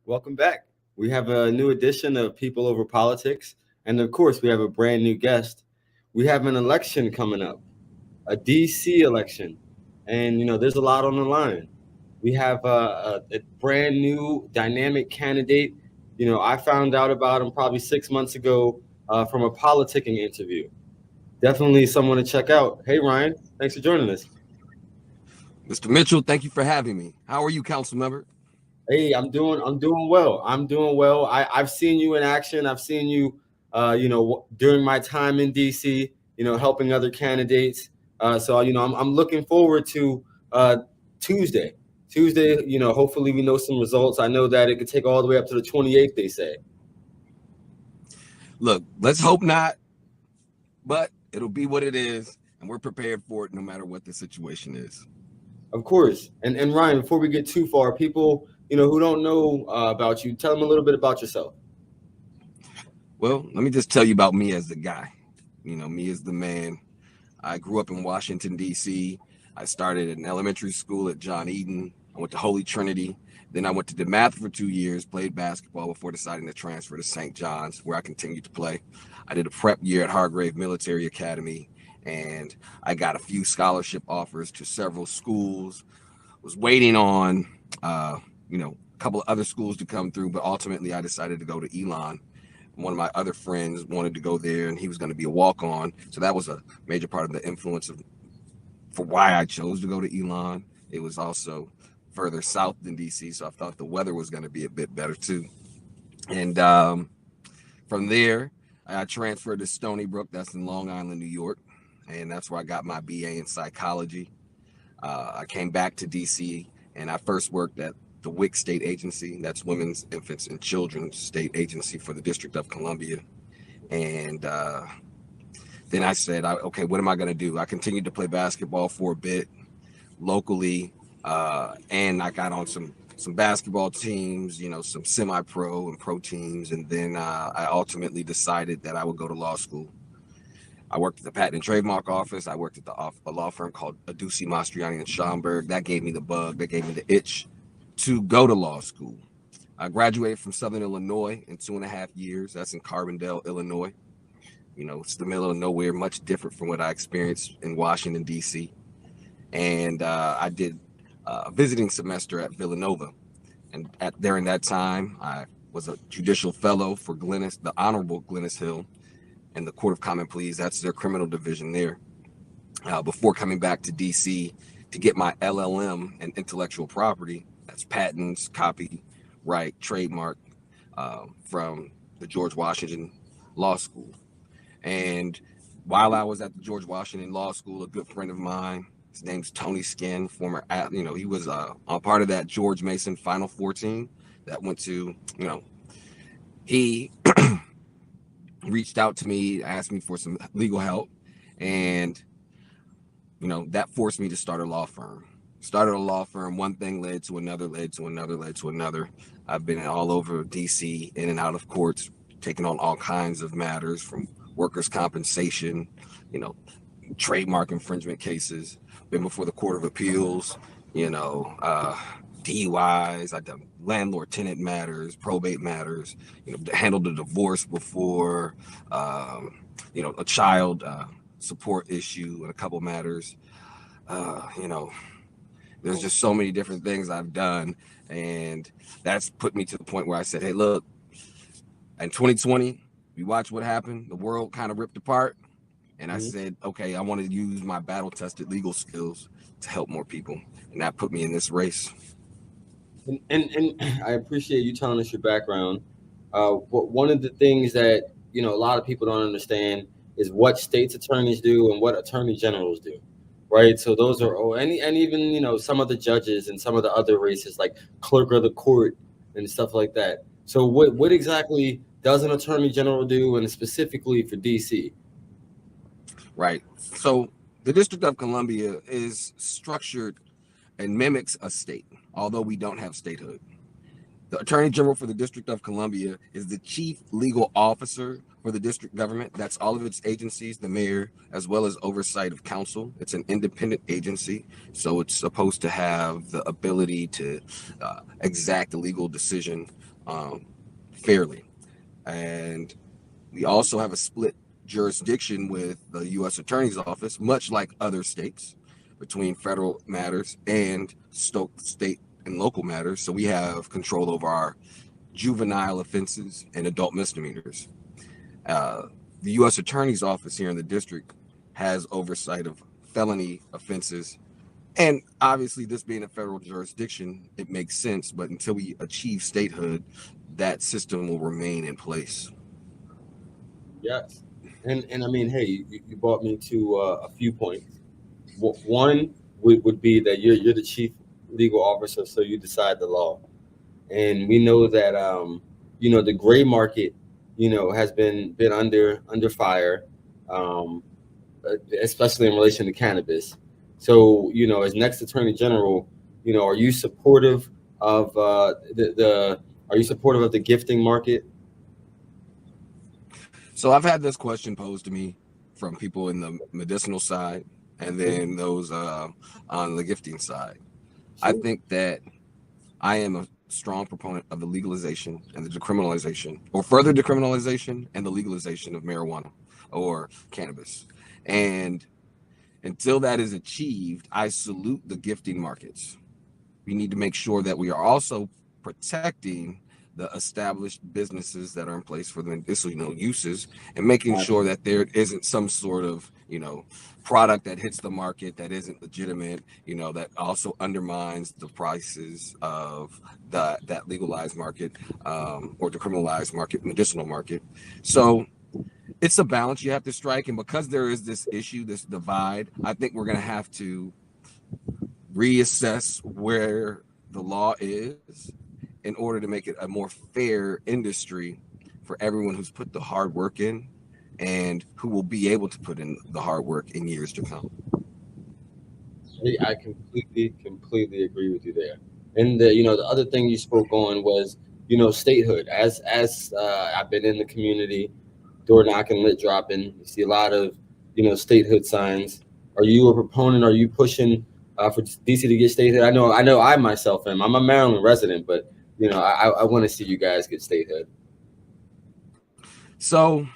Welcome back. We have a new edition of People Over Politics. And of course, we have a brand new guest. We have an election coming up, a DC election. And, there's a lot on the line. We have a brand new dynamic candidate. I found out about him probably 6 months ago from a politicking interview. Definitely someone to check out. Hey, Ryan, thanks for joining us. Mr. Mitchell, thank you for having me. How are you, council member? Hey, I'm doing well. I'm doing well. I've seen you in action. I've seen you, during my time in DC, helping other candidates. So I'm looking forward to Tuesday. Tuesday, hopefully we know some results. I know that it could take all the way up to the 28th, they say. Look, let's hope not, but it'll be what it is, and we're prepared for it no matter what the situation is. Of course. And Ryan, before we get too far, people, who don't know about you, tell them a little bit about yourself. Well, let me just tell you about me as the guy. Me as the man. I grew up in Washington, D.C. I started in elementary school at John Eden. I went to Holy Trinity. Then I went to DeMath for 2 years, played basketball before deciding to transfer to St. John's, where I continued to play. I did a prep year at Hargrave Military Academy, and I got a few scholarship offers to several schools. Was waiting on, a couple of other schools to come through, but ultimately I decided to go to Elon. One of my other friends wanted to go there, and he was going to be a walk-on. So that was a major part of the influence for why I chose to go to Elon. It was also further south than DC, so I thought the weather was going to be a bit better too. And from there, I transferred to Stony Brook. That's in Long Island, New York, and that's where I got my BA in psychology. I came back to DC, and I first worked at the WIC State Agency. That's Women's, Infants, and Children's State Agency for the District of Columbia. And then I said, okay, what am I going to do? I continued to play basketball for a bit locally, and I got on some basketball teams, some semi-pro and pro teams. And then I ultimately decided that I would go to law school. I worked at the Patent and Trademark Office. I worked at a law firm called Aducci, Mastriani, and Schomburg. That gave me the bug. That gave me the itch to go to law school. I graduated from Southern Illinois in 2.5 years. That's in Carbondale, Illinois. It's the middle of nowhere, much different from what I experienced in Washington, D.C. And I did a visiting semester at Villanova. And during that time, I was a judicial fellow for Glennis, the Honorable Glennis Hill, and the Court of Common Pleas. That's their criminal division there. Before coming back to D.C. to get my LLM in intellectual property, that's patents, copyright, trademark, from the George Washington Law School. And while I was at the George Washington Law School, a good friend of mine, his name's Tony Skin, former, he was a part of that George Mason Final Four team that went to, he reached out to me, asked me for some legal help, and that forced me to start a law firm. Started a law firm, one thing led to another, led to another, led to another. I've been all over DC, in and out of courts, taking on all kinds of matters, from workers' compensation, trademark infringement cases, been before the Court of Appeals, DUIs. I've done landlord-tenant matters, probate matters, handled a divorce before, a child support issue and a couple matters. There's just so many different things I've done, and that's put me to the point where I said, hey, look, in 2020, we watched what happened. The world kind of ripped apart. And I said, okay, I want to use my battle-tested legal skills to help more people. And that put me in this race. And I appreciate you telling us your background. One of the things that, a lot of people don't understand is what state's attorneys do and what attorney generals do. Right. So those are, and even, some of the judges and some of the other races like clerk of the court and stuff like that. So what exactly does an attorney general do, and specifically for DC? Right. So the District of Columbia is structured and mimics a state, although we don't have statehood. The Attorney General for the District of Columbia is the chief legal officer for the district government. That's all of its agencies, the mayor, as well as oversight of council. It's an independent agency, so it's supposed to have the ability to exact a legal decision fairly. And we also have a split jurisdiction with the U.S. Attorney's Office, much like other states, between federal matters and state and local matters. So we have control over our juvenile offenses and adult misdemeanors. Uh, the U.S. Attorney's Office here in the district has oversight of felony offenses. And obviously, this being a federal jurisdiction, it makes sense. But until we achieve statehood, that system will remain in place. Yes. And I mean, hey, you brought me to a few points. One would be that you're the chief legal officer, so you decide the law. And we know that the gray market, has been under fire, um, especially in relation to cannabis. So, as next attorney general, are you supportive of the are you supportive of the gifting market? So I've had this question posed to me from people in the medicinal side and Okay. then those on the gifting side. I Sure. think that I am a strong proponent of the legalization and the decriminalization, or further decriminalization and the legalization of marijuana or cannabis. And until that is achieved, I salute the gifting markets. We need to make sure that we are also protecting the established businesses that are in place for the medicinal uses, and making sure that there isn't some sort of product that hits the market that isn't legitimate, that also undermines the prices of that legalized market, or decriminalized market, medicinal market. So it's a balance you have to strike, and because there is this issue, this divide, I think we're going to have to reassess where the law is in order to make it a more fair industry for everyone who's put the hard work in and who will be able to put in the hard work in years to come. I completely agree with you there. And the other thing you spoke on was, statehood. As I've been in the community, door knocking, lit dropping, you see a lot of, statehood signs. Are you a proponent? Are you pushing for DC to get statehood? I know I myself am. I'm a Maryland resident, but I want to see you guys get statehood. So,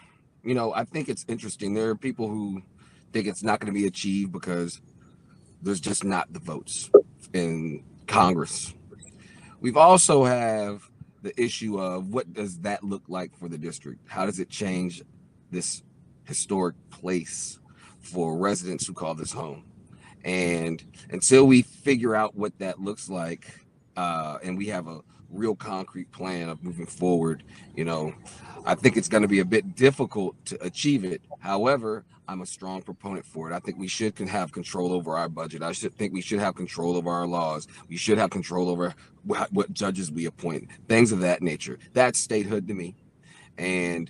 I think it's interesting. There are people who think it's not going to be achieved because there's just not the votes in Congress. We've also have the issue of what does that look like for the district? How does it change this historic place for residents who call this home? And until we figure out what that looks like, and we have a real concrete plan of moving forward, I think it's going to be a bit difficult to achieve it. However, I'm a strong proponent for it. I think we should can have control over our budget. I should think we should have control over our laws. We should have control over what judges we appoint, things of that nature. That's statehood to me. And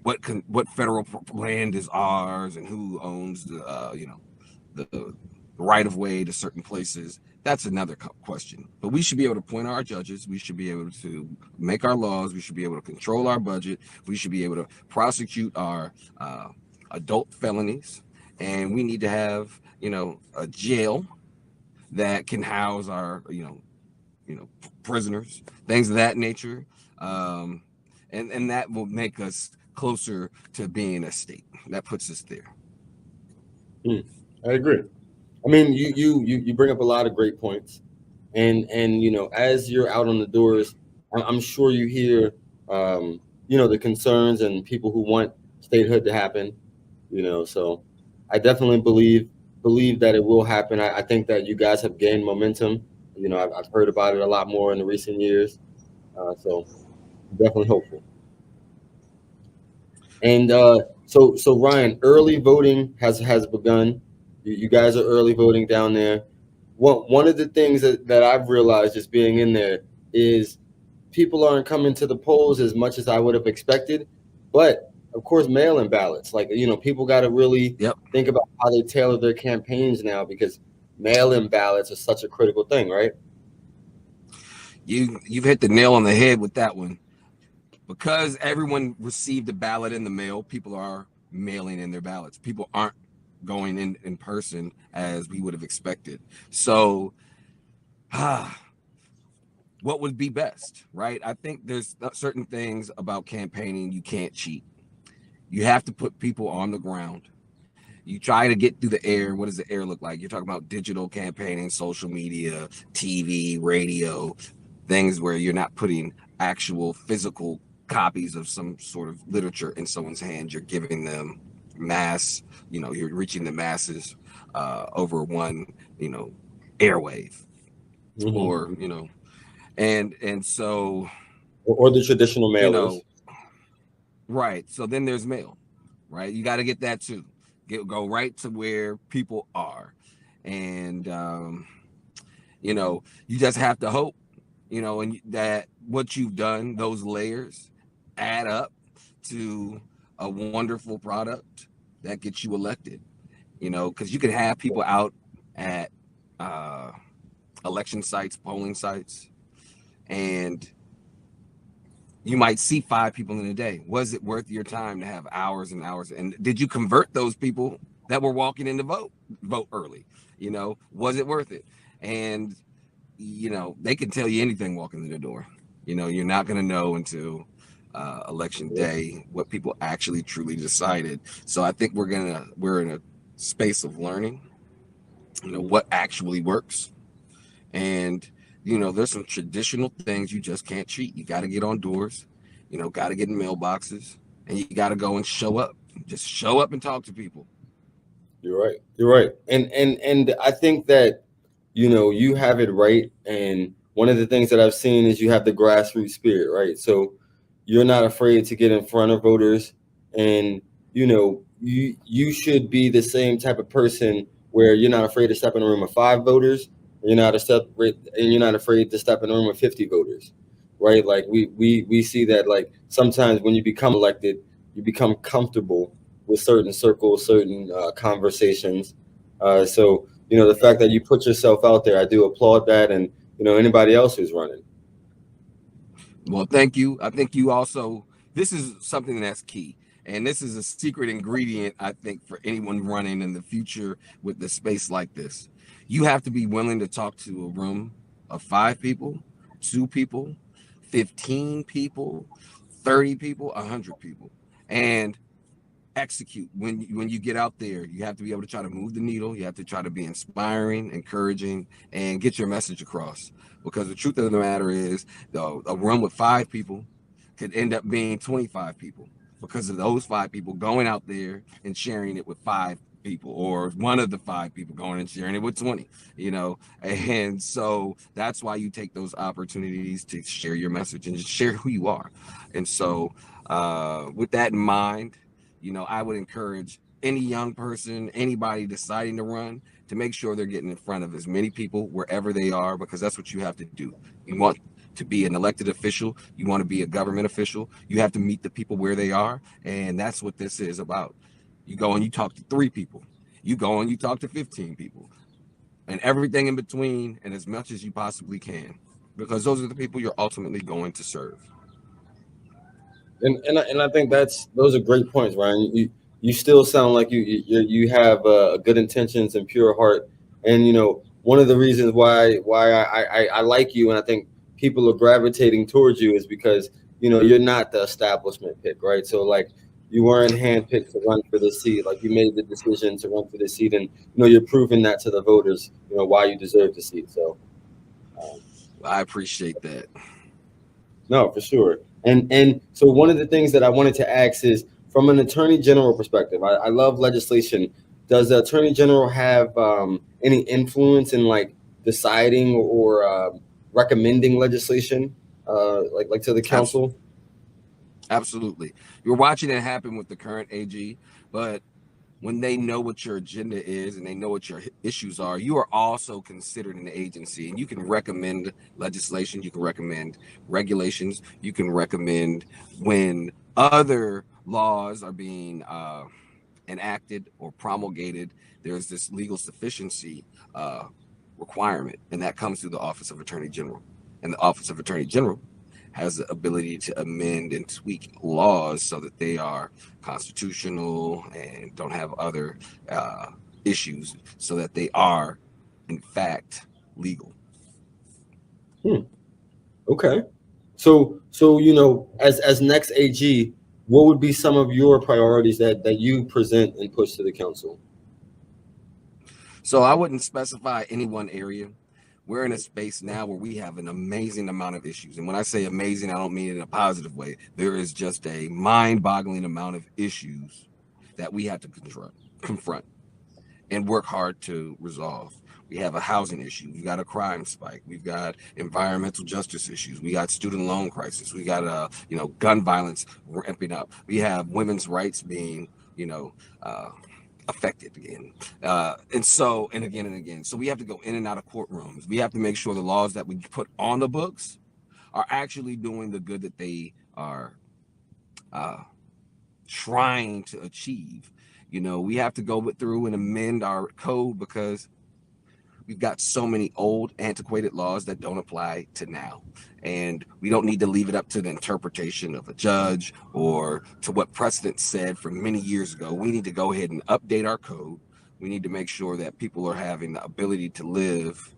what federal land is ours and who owns the right of way to certain places. That's another question. But we should be able to appoint our judges. We should be able to make our laws. We should be able to control our budget. We should be able to prosecute our adult felonies. And we need to have, a jail that can house our, prisoners, things of that nature. And that will make us closer to being a state. That puts us there. I agree. I mean, you bring up a lot of great points, and as you're out on the doors, I'm sure you hear, the concerns and people who want statehood to happen. So I definitely believe that it will happen. I think that you guys have gained momentum. I've heard about it a lot more in the recent years. So definitely hopeful. And so Ryan, early voting has begun. You guys are early voting down there. One of the things that I've realized just being in there is people aren't coming to the polls as much as I would have expected. But of course, mail-in ballots. Like, people got to really Yep. think about how they tailor their campaigns now, because mail-in ballots are such a critical thing, right? You've hit the nail on the head with that one. Because everyone received a ballot in the mail, people are mailing in their ballots. People aren't going in person as we would have expected. So what would be best, right? I think there's certain things about campaigning you can't cheat. You have to put people on the ground. You try to get through the air. What does the air look like? You're talking about digital campaigning, social media, TV, radio, things where you're not putting actual physical copies of some sort of literature in someone's hands. You're giving them mass, you're reaching the masses over one, airwave, Hmm. or, and so, Or the traditional you know, mailers. right. So then there's mail, right? You got to get that too. Go right to where people are. And, you just have to hope, and that what you've done, those layers add up to a wonderful product that gets you elected, because you could have people out at uh, election sites, polling sites, and you might see 5 people in a day. Was it worth your time to have hours and hours? And did you convert those people that were walking in to vote early? Was it worth it? And they can tell you anything walking in the door. You're not going to know until election day what people actually truly decided. So I think we're in a space of learning, what actually works. And there's some traditional things you just can't cheat. You got to get on doors, got to get in mailboxes, and you got to go and show up. Just show up and talk to people. You're right. You're right. And I think that you have it right. And one of the things that I've seen is you have the grassroots spirit, right? So you're not afraid to get in front of voters, and you should be the same type of person where you're not afraid to step in a room of 5 voters. You're not afraid to step in a room of 50 voters, right? Like we see that, like, sometimes when you become elected, you become comfortable with certain circles, certain conversations. So the fact that you put yourself out there, I do applaud that, and anybody else who's running. Well, thank you. I think you also, this is something that's key. And this is a secret ingredient, I think, for anyone running in the future with the space like this. You have to be willing to talk to a room of 5 people, 2 people, 15 people, 30 people, 100 people. And execute when you get out there. You have to be able to try to move the needle. You have to try to be inspiring, encouraging, and get your message across, because the truth of the matter is, a room with 5 people could end up being 25 people, because of those 5 people going out there and sharing it with 5 people, or one of the 5 people going and sharing it with 20, and so that's why you take those opportunities to share your message and just share who you are. And so with that in mind, I would encourage any young person, anybody deciding to run, to make sure they're getting in front of as many people wherever they are, because that's what you have to do. You want to be an elected official, you want to be a government official, you have to meet the people where they are. And that's what this is about. You go and you talk to 3 people, you go and you talk to 15 people, and everything in between, and as much as you possibly can, because those are the people you're ultimately going to serve. And I think those are great points, Ryan. You still sound like you have good intentions and pure heart. And one of the reasons why I like you, and I think people are gravitating towards you, is because you're not the establishment pick, right? So, like, you weren't handpicked to run for this seat. Like, you made the decision to run for this seat, and you're proving that to the voters. Why you deserve the seat. So. Um, I appreciate that. No, for sure. And so one of the things that I wanted to ask is, from an attorney general perspective, I love legislation. Does the attorney general have any influence in, like, deciding or recommending legislation, like to the council? Absolutely. You're watching it happen with the current AG, but when they know what your agenda is and they know what your issues are, you are also considered an agency, and you can recommend legislation, you can recommend regulations, you can recommend when other laws are being enacted or promulgated. There's this legal sufficiency requirement, and that comes through the Office of Attorney General. And the Office of Attorney General has the ability to amend and tweak laws so that they are constitutional and don't have other uh, issues, so that they are, in fact, legal. Hmm. Okay. So as next AG, what would be some of your priorities that you present and push to the council? So I wouldn't specify any one area. We're in a space now where we have an amazing amount of issues. And when I say amazing, I don't mean it in a positive way. There is just a mind-boggling amount of issues that we have to confront and work hard to resolve. We have a housing issue. We've got a crime spike. We've got environmental justice issues. We got student loan crisis. We got gun violence ramping up. We have women's rights being uh, affected again, and again and again. So we have to go in and out of courtrooms. We have to make sure the laws that we put on the books are actually doing the good that they are uh, trying to achieve. We have to go through and amend our code because we've got so many old, antiquated laws that don't apply to now. And we don't need to leave it up to the interpretation of a judge or to what precedent said from many years ago. We need to go ahead and update our code. We need to make sure that people are having the ability to live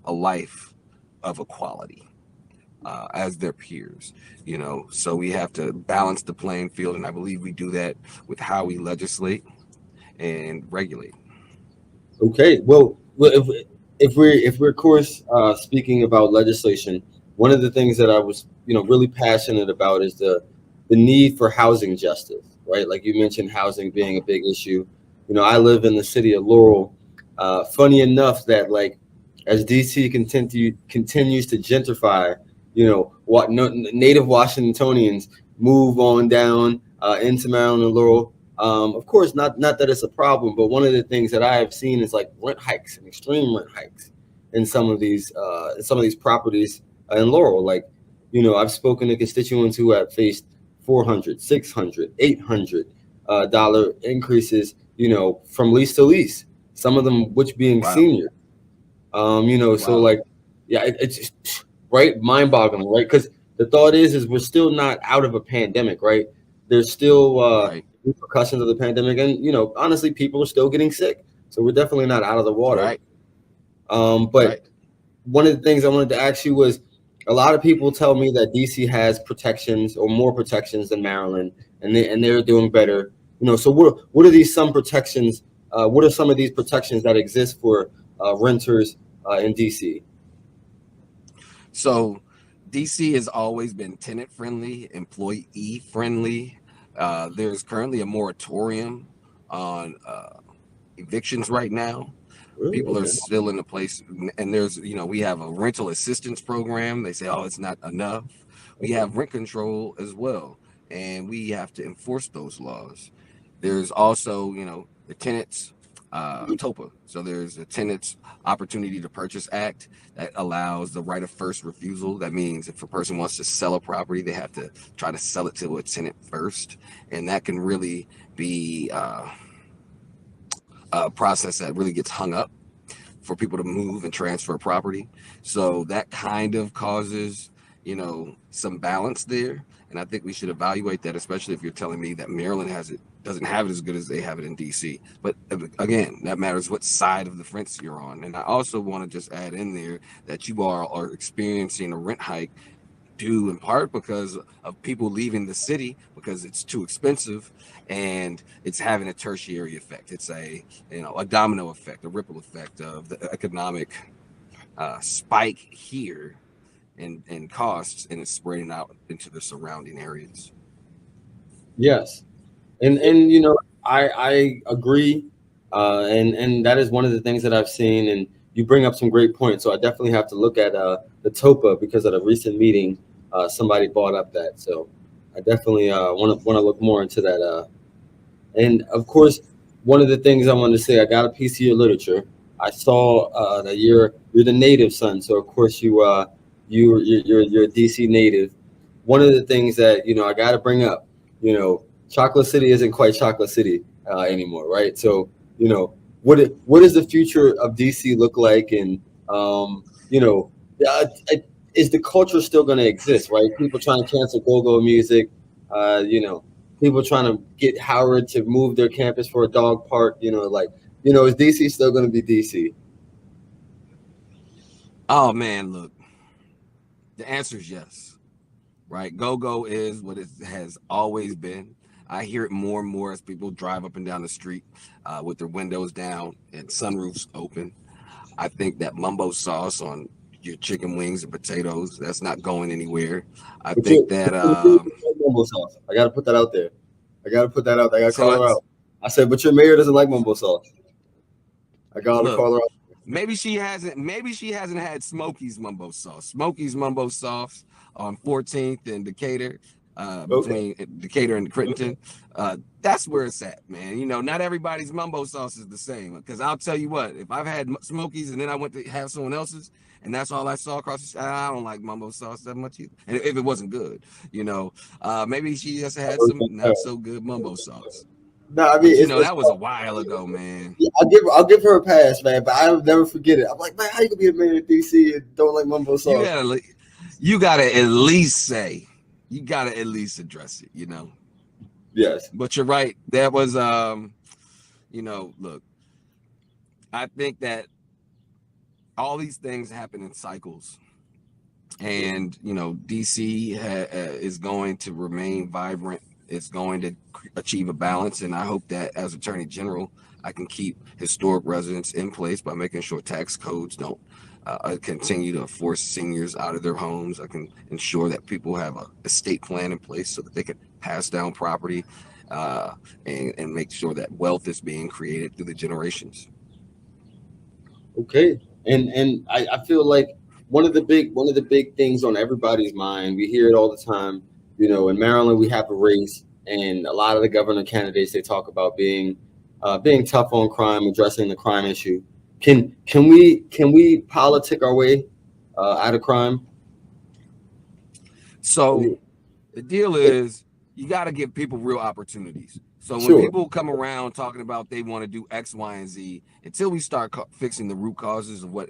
a life of equality as their peers. So we have to balance the playing field. And I believe we do that with how we legislate and regulate. Okay. Well, if we're of course speaking about legislation, one of the things that I was really passionate about is the need for housing justice, right? Like you mentioned, housing being a big issue. I live in the city of Laurel. Funny enough that like as DC continues to gentrify, what native Washingtonians move on down into Maryland and Laurel. Of course, not that it's a problem, but one of the things that I have seen is like rent hikes and extreme rent hikes in some of these properties in Laurel. Like, I've spoken to constituents who have faced 400, 600, 800 dollar increases, from lease to lease. Some of them which being Wow. seniors. So Wow. like, yeah, it's just right, mind-boggling, right? Because the thought is we're still not out of a pandemic, right? There's still Right. repercussions of the pandemic, and honestly, people are still getting sick, so we're definitely not out of the water. Right. But Right. one of the things I wanted to ask you was, a lot of people tell me that DC has protections or more protections than Maryland, and they're doing better. So what are these some protections? What are some of these protections that exist for renters in DC? So DC has always been tenant friendly, employee friendly. There's currently a moratorium on evictions right now. Really? People are Okay. still in the place, and we have a rental assistance program. They say, oh, it's not enough. We Okay. have rent control as well, and we have to enforce those laws. There's also, the tenants, TOPA. So there's a Tenants Opportunity to Purchase Act that allows the right of first refusal. That means if a person wants to sell a property, they have to try to sell it to a tenant first, and that can really be a process that really gets hung up for people to move and transfer property. So that kind of causes, some balance there. And I think we should evaluate that, especially if you're telling me that Maryland doesn't have it as good as they have it in DC. But again, that matters what side of the fence you're on. And I also want to just add in there that you are experiencing a rent hike due in part because of people leaving the city because it's too expensive, and it's having a tertiary effect. It's a domino effect, a ripple effect of the economic spike here in costs, and it's spreading out into the surrounding areas. Yes. And I agree, and that is one of the things that I've seen. And you bring up some great points, so I definitely have to look at the TOPA because at a recent meeting, somebody brought up that. So I definitely want to look more into that. And of course, one of the things I wanted to say, I got a piece of your literature. I saw that you're the native son, so of course you're a DC native. One of the things that I got to bring up, Chocolate City isn't quite Chocolate City anymore, right? So what does the future of DC look like, and you know, uh, is the culture still going to exist, right? People trying to cancel go-go music, you know, people trying to get Howard to move their campus for a dog park, like, is DC still going to be DC? Oh man, look, The answer is yes, right? Go-go is what it has always been. I hear it more and more as people drive up and down the street with their windows down and sunroofs open. I think that mumbo sauce on your chicken wings and potatoes, that's not going anywhere. I But think that your mayor doesn't like mumbo sauce. I gotta put that out there. I gotta put that out there. I gotta say call what? her out. I said, but your mayor doesn't like mumbo sauce. I gotta Look, call her out. maybe she hasn't had Smokey's mumbo sauce. Smokey's mumbo sauce on 14th and Decatur, Okay. between Decatur and Crittenton. That's where it's at, man. Not everybody's mumbo sauce is the same. Because I'll tell you what, if I've had Smokey's and then I went to have someone else's, and that's all I saw across the street, I don't like mumbo sauce that much either. And if it wasn't good, maybe she just had some not so good mumbo sauce. No, I mean But it's that was a while ago, man. yeah, I'll give her a pass, man. But I'll never forget it. I'm like, man, how you gonna be a mayor of DC and don't like mumbo You sauce? gotta you gotta at least say, you gotta at least address it. Yes. But you're right. That was look, I think that all these things happen in cycles. And DC is going to remain vibrant. It's going to achieve a balance, and I hope that as Attorney General, I can keep historic residents in place by making sure tax codes don't continue to force seniors out of their homes. I can ensure that people have a estate plan in place so that they can pass down property, and make sure that wealth is being created through the generations. Okay. And I feel like one of the big things on everybody's mind, we hear it all the time. In Maryland we have a race, and a lot of the governor candidates, they talk about being tough on crime, addressing the crime issue. Can we politic our way out of crime? So the deal is, you got to give people real opportunities. So when Sure. people come around talking about they want to do X, Y, and Z, until we start fixing the root causes of what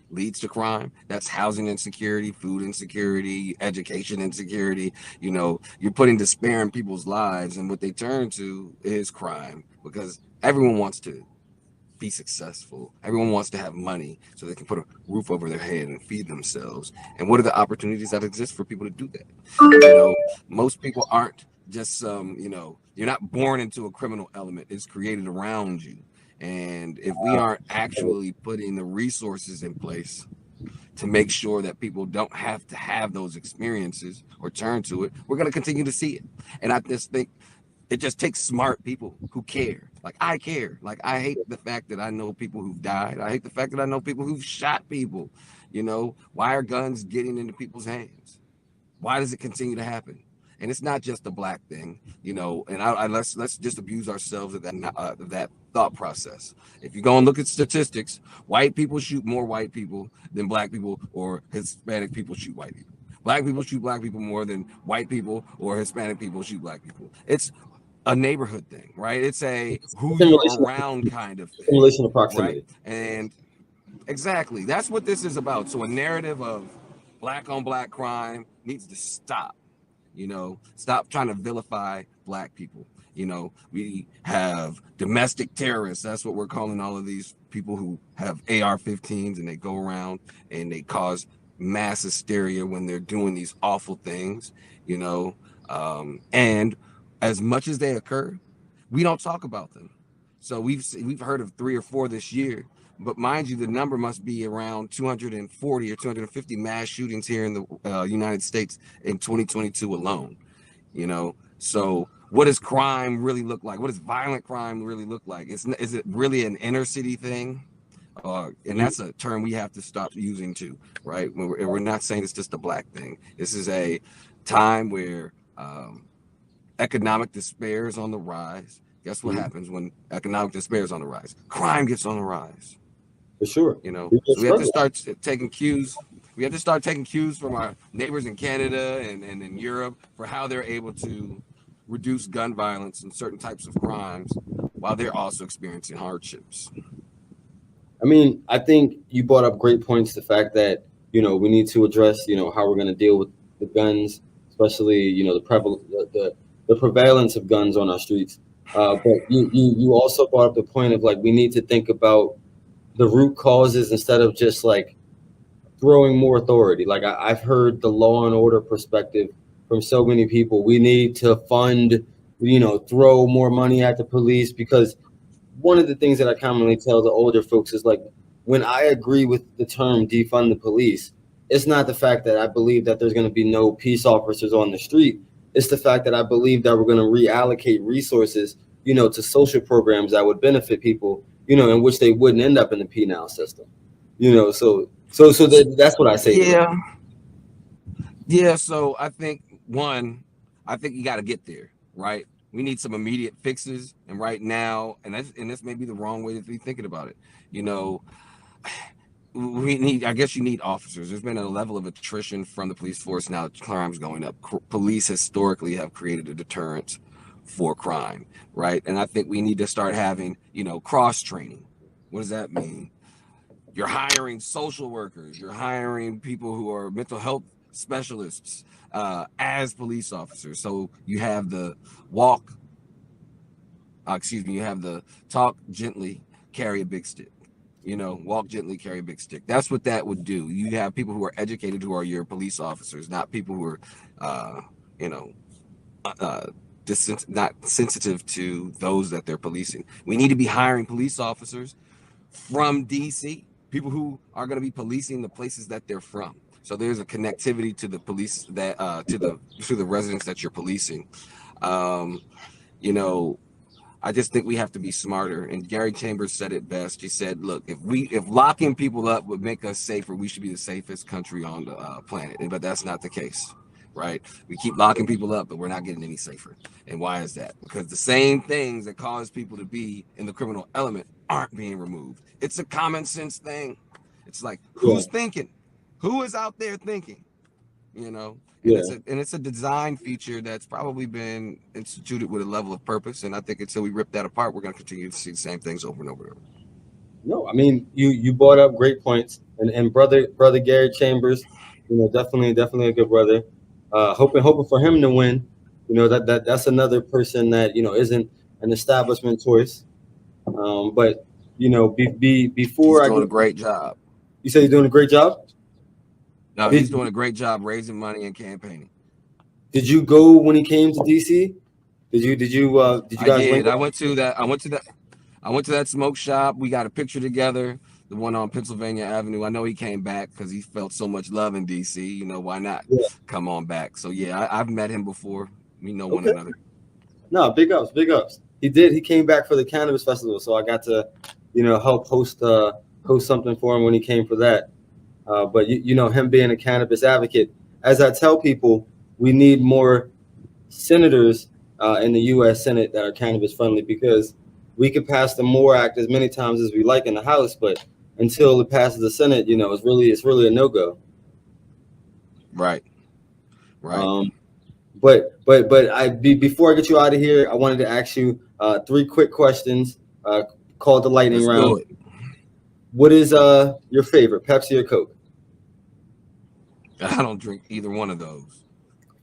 leads to crime, that's housing insecurity, food insecurity, education insecurity. You're putting despair in people's lives, and what they turn to is crime, because everyone wants to be successful. Everyone wants to have money so they can put a roof over their head and feed themselves. And what are the opportunities that exist for people to do that? Most people aren't just you're not born into a criminal element. It's created around you. And if we aren't actually putting the resources in place to make sure that people don't have to have those experiences or turn to it, we're going to continue to see it. And I just think it just takes smart people who care. Like, I care. Like, I hate the fact that I know people who've died. I hate the fact that I know people who've shot people. Why are guns getting into people's hands? Why does it continue to happen? And it's not just a black thing, And let's just abuse ourselves of that thought process. If you go and look at statistics, white people shoot more white people than black people, or Hispanic people shoot white people. Black people shoot black people more than white people or Hispanic people shoot black people. It's a neighborhood thing, right? It's a who It's in you're relation, around kind of in thing, relation to right? proximity. And exactly, that's what this is about. So a narrative of black on black crime needs to stop. Stop trying to vilify black people. We have domestic terrorists. That's what we're calling all of these people who have AR-15s, and they go around and they cause mass hysteria when they're doing these awful things. And as much as they occur, we don't talk about them. So we've heard of 3 or 4 this year, but mind you, the number must be around 240 or 250 mass shootings here in the United States in 2022 alone. So what does crime really look like? What does violent crime really look like? Is it really an inner city thing? And that's a term we have to stop using too, right? We're not saying it's just a black thing. This is a time where economic despair is on the rise. Guess what happens when economic despair is on the rise? Crime gets on the rise. For sure. So we have to start taking cues. We have to start taking cues from our neighbors in Canada and in Europe for how they're able to reduce gun violence and certain types of crimes while they're also experiencing hardships. I mean, I think you brought up great points. The fact that we need to address how we're going to deal with the guns, especially the prevalence of guns on our streets. But you also brought up the point of, like, we need to think about the root causes instead of just like throwing more authority. Like I've heard the law and order perspective from so many people. We need to fund, throw more money at the police, because one of the things that I commonly tell the older folks is like, when I agree with the term defund the police, it's not the fact that I believe that there's going to be no peace officers on the street. It's the fact that I believe that we're going to reallocate resources, to social programs that would benefit people, in which they wouldn't end up in the penal system. That's what I say to them. Yeah. So I think you got to get there, right? We need some immediate fixes, and right now, and this may be the wrong way to be thinking about it. I guess you need officers. There's been a level of attrition from the police force. Now crime's going up. Police historically have created a deterrent for crime, right? And I think we need to start having, cross training. What does that mean? You're hiring social workers. You're hiring people who are mental health specialists as police officers. So you have the you have the talk gently, carry a big stick. Walk gently, carry a big stick. That's what that would do. You have people who are educated who are your police officers, not people who are, not sensitive to those that they're policing. We need to be hiring police officers from DC, people who are going to be policing the places that they're from. So there's a connectivity to the police that to the residents that you're policing. I just think we have to be smarter. And Gary Chambers said it best. He said, "Look, if locking people up would make us safer, we should be the safest country on the planet." But that's not the case, right? We keep locking people up, but we're not getting any safer. And why is that? Because the same things that cause people to be in the criminal element aren't being removed. It's a common sense thing. It's like, who's thinking? Who is out there thinking? It's a design feature that's probably been instituted with a level of purpose. And I think until we rip that apart, we're going to continue to see the same things over and over and over. No, I mean, you brought up great points, and brother Gary Chambers, definitely a good brother. Hoping for him to win. That's another person that isn't an establishment choice. But before he's doing a great job. You say he's doing a great job? No, he's doing a great job raising money and campaigning. Did you go when he came to DC? Did you guys? I did. I went to that smoke shop. We got a picture together. The one on Pennsylvania Avenue. I know he came back because he felt so much love in DC. Why not come on back? So yeah, I've met him before. We know one another. No, big ups. He did. He came back for the cannabis festival, so I got to, help host something for him when he came for that. But him being a cannabis advocate, as I tell people, we need more senators in the U.S. Senate that are cannabis friendly, because we could pass the MORE Act as many times as we like in the House, but until it passes the Senate, it's really a no-go. Right. Before I get you out of here, I wanted to ask you 3 quick questions called the lightning round. What is your favorite, Pepsi or Coke? I don't drink either one of those.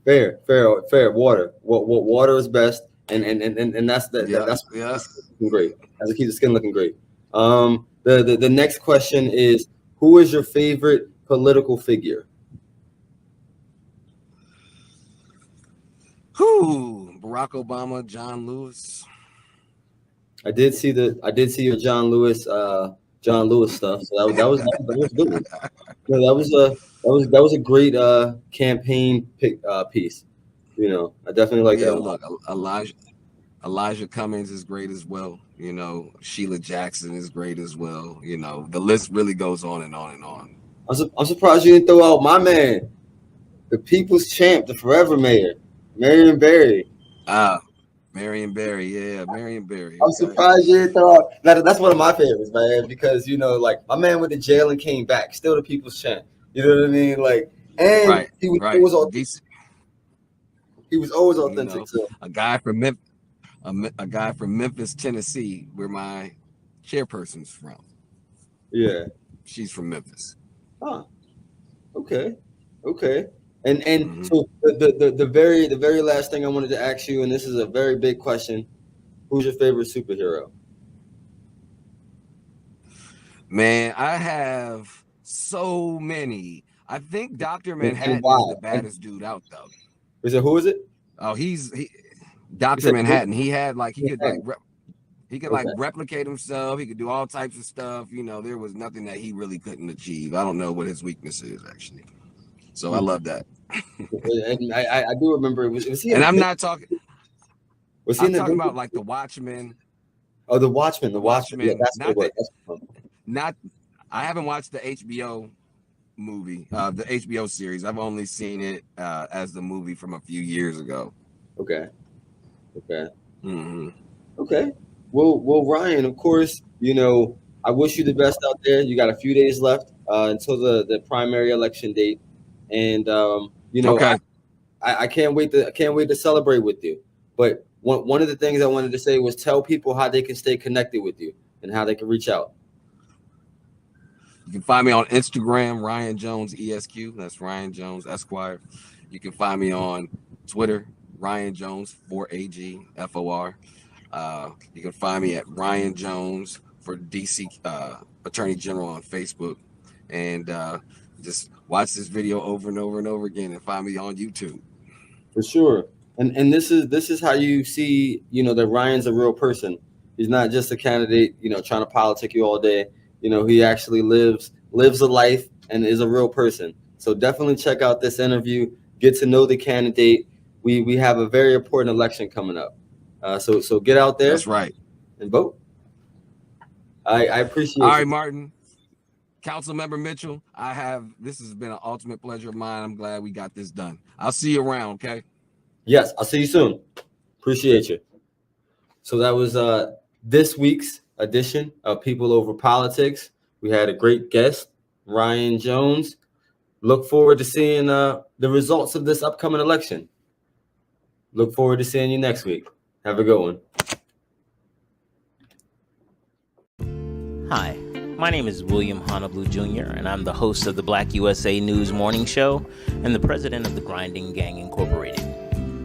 Fair. Water. What water is best, and that's looking great. That's to keep the skin looking great. The next question is, who is your favorite political figure? Barack Obama, John Lewis. I did see your John Lewis stuff. So that was good. That was a great campaign piece. I definitely like that. Look, Elijah Cummings is great as well. Sheila Jackson is great as well. The list really goes on and on and on. I'm surprised you didn't throw out my man, the people's champ, the forever mayor, Marion Barry. Marion Barry, yeah, Marion Barry. I'm surprised you didn't throw out. That's one of my favorites, man, because like my man went to jail and came back, still the people's champ. You know what I mean? Like, and he was always authentic. He was always authentic. A guy from Memphis, Tennessee, where my chairperson's from. Yeah, she's from Memphis. Huh. Okay. And so the very last thing I wanted to ask you, and this is a very big question: who's your favorite superhero? Man, I have So many. I think Dr. And Manhattan why? is the baddest dude out though. Is it who is it? Oh, he You Dr. said Manhattan. He had like he could like Manhattan. he could Okay. like replicate himself. He could do all types of stuff. You know, there was nothing that he really couldn't achieve. I don't know what his weakness is actually. So I love that. And I do remember was he And in I'm the not talking. was he I'm in the talking Avengers? about like the Watchmen. Oh, the Watchmen. The Watchmen. Yeah, Watchmen. that's what it Not was. the That's what it was. not. I haven't watched the HBO movie, the HBO series. I've only seen it as the movie from a few years ago. Okay. Okay. Mm-hmm. Okay. Well, Ryan, of course, I wish you the best out there. You got a few days left until the primary election date, and Okay. I can't wait to celebrate with you. But one of the things I wanted to say was tell people how they can stay connected with you and how they can reach out. You can find me on Instagram, Ryan Jones ESQ. That's Ryan Jones Esquire. You can find me on Twitter, Ryan Jones 4AGFOR. You can find me at Ryan Jones for DC Attorney General on Facebook, and just watch this video over and over and over again, and find me on YouTube. For sure. And this is how you see, that Ryan's a real person. He's not just a candidate, trying to politic you all day. He actually lives a life and is a real person. So definitely check out this interview, get to know the candidate. We have a very important election coming up. So get out there. That's right. And vote. I appreciate All you. right, Martin. Councilmember Mitchell, this has been an ultimate pleasure of mine. I'm glad we got this done. I'll see you around, okay? Yes, I'll see you soon. Appreciate you. So that was this week's edition of People Over Politics. We had a great guest, Ryan Jones. Look forward to seeing the results of this upcoming election. Look forward to seeing you next week. Have a good one. Hi, my name is William Honolulu Jr., and I'm the host of the BlackUSA.news morning show and the president of the Grinding Gang Incorporated.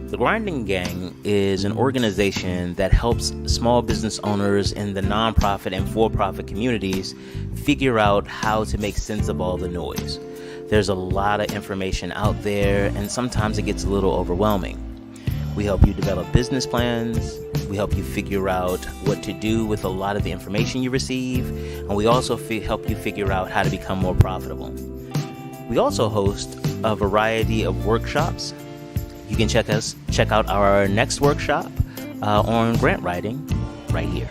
The Grinding Gang is an organization that helps small business owners in the nonprofit and for-profit communities figure out how to make sense of all the noise. There's a lot of information out there, and sometimes it gets a little overwhelming. We help you develop business plans. We help you figure out what to do with a lot of the information you receive, and we also help you figure out how to become more profitable. We also host a variety of workshops. You can check out our next workshop on grant writing right here.